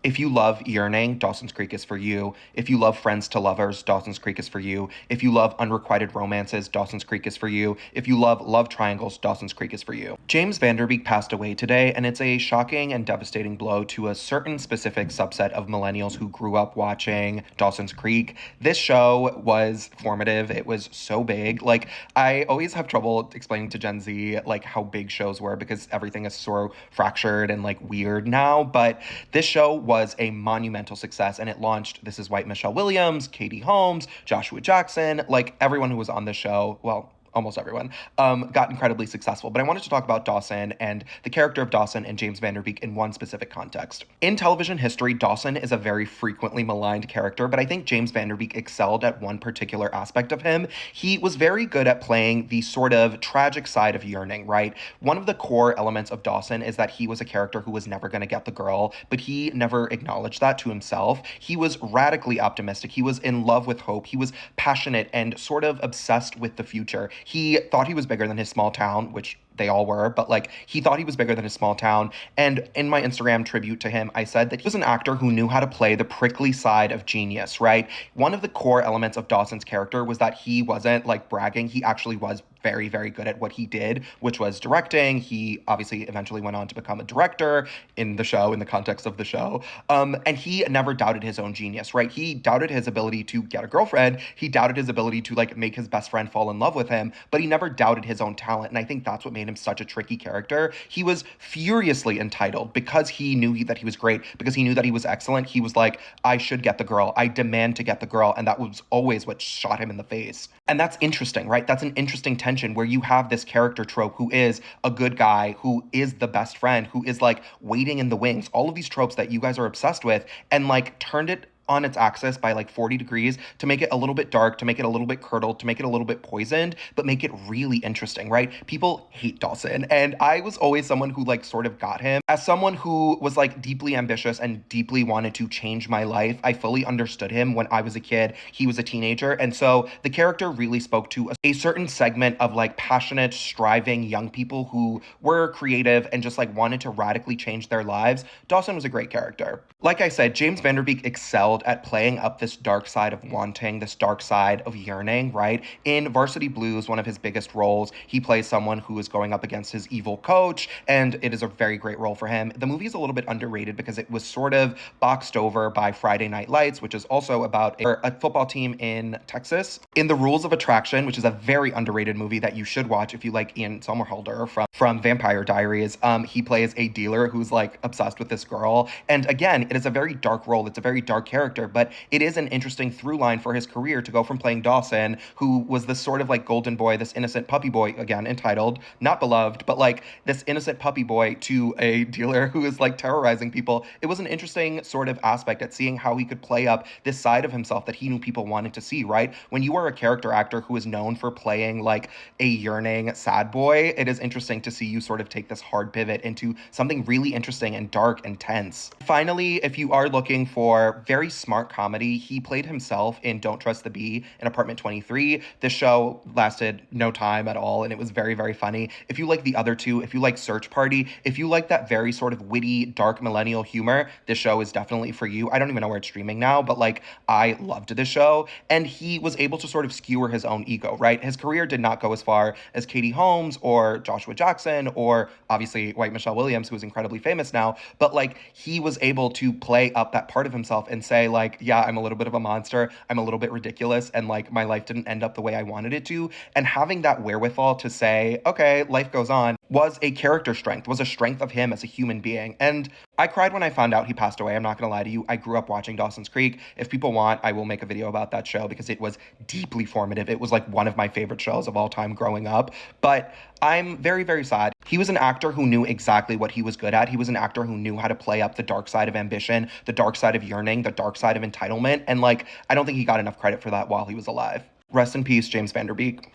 If you love Yearning, Dawson's Creek is for you. If you love Friends to Lovers, Dawson's Creek is for you. If you love unrequited romances, Dawson's Creek is for you. If you love love triangles, Dawson's Creek is for you. James Van Der Beek passed away today, and it's a shocking and devastating blow to a certain specific subset of millennials who grew up watching Dawson's Creek. This show was formative. It was so big. Like, I always have trouble explaining to Gen Z, like, how big shows were because everything is so fractured and, like, weird now. But this show was a monumental success, and it launched This Is White Michelle Williams, Katie Holmes, Joshua Jackson, like everyone who was on the show. Well, almost everyone, got incredibly successful. But I wanted to talk about Dawson and the character of Dawson and James Van Der Beek in one specific context. In television history, Dawson is a very frequently maligned character, but I think James Van Der Beek excelled at one particular aspect of him. He was very good at playing the sort of tragic side of Yearning, right? One of the core elements of Dawson is that he was a character who was never going to get the girl, but he never acknowledged that to himself. He was radically optimistic. He was in love with hope. He was passionate and sort of obsessed with the future. He thought he was bigger than his small town, which they all were, but like he thought he was bigger than his small town. And in my Instagram tribute to him, I said that he was an actor who knew how to play the prickly side of genius, right? One of the core elements of Dawson's character was that he wasn't like bragging. He actually was very, very good at what he did, which was directing. He obviously eventually went on to become a director in the show, in the context of the show. And he never doubted his own genius, right? He doubted his ability to get a girlfriend. He doubted his ability to like make his best friend fall in love with him, but he never doubted his own talent. And I think that's what made him such a tricky character. He was furiously entitled because he knew that he was great, because he knew that he was excellent. He was like, I should get the girl. I demand to get the girl. And that was always what shot him in the face. And that's interesting, right? That's an interesting tension where you have this character trope who is a good guy, who is the best friend, who is like waiting in the wings, all of these tropes that you guys are obsessed with, and like turned it on its axis by like 40 degrees to make it a little bit dark, to make it a little bit curdled, to make it a little bit poisoned, but make it really interesting, right? People hate Dawson. And I was always someone who like sort of got him. As someone who was like deeply ambitious and deeply wanted to change my life, I fully understood him when I was a kid. He was a teenager. And so the character really spoke to a certain segment of like passionate, striving young people who were creative and just like wanted to radically change their lives. Dawson was a great character. Like I said, James Van Der Beek excelled at playing up this dark side of wanting, this dark side of yearning, right? In Varsity Blues, one of his biggest roles, he plays someone who is going up against his evil coach, and it is a very great role for him. The movie is a little bit underrated because it was sort of boxed over by Friday Night Lights, which is also about a football team in Texas. In The Rules of Attraction, which is a very underrated movie that you should watch if you like Ian Somerhalder from Vampire Diaries, he plays a dealer who's like obsessed with this girl. And again, it is a very dark role. It's a very dark character, but it is an interesting through line for his career to go from playing Dawson, who was this sort of like golden boy, this innocent puppy boy, again, entitled, not beloved, but like this innocent puppy boy, to a dealer who is like terrorizing people. It was an interesting sort of aspect at seeing how he could play up this side of himself that he knew people wanted to see, right? When you are a character actor who is known for playing like a yearning sad boy, it is interesting to see you sort of take this hard pivot into something really interesting and dark and tense. Finally, if you are looking for very smart comedy, he played himself in Don't Trust the Bee in Apartment 23. This show lasted no time at all, and it was very, very funny. If you like the other two, if you like Search Party, if you like that very sort of witty, dark millennial humor, this show is definitely for you. I don't even know where it's streaming now, but like I loved this show, and he was able to sort of skewer his own ego, right? His career did not go as far as Katie Holmes or Joshua Jackson or obviously White Michelle Williams, who is incredibly famous now, but like he was able to play up that part of himself and say like, yeah, I'm a little bit of a monster. I'm a little bit ridiculous. And like my life didn't end up the way I wanted it to. And having that wherewithal to say, okay, life goes on, was a character strength, was a strength of him as a human being. And I cried when I found out he passed away. I'm not going to lie to you. I grew up watching Dawson's Creek. If people want, I will make a video about that show because it was deeply formative. It was like one of my favorite shows of all time growing up. But I'm very, very sad. He was an actor who knew exactly what he was good at. He was an actor who knew how to play up the dark side of ambition, the dark side of yearning, the dark side of entitlement. And like, I don't think he got enough credit for that while he was alive. Rest in peace, James Van Der Beek.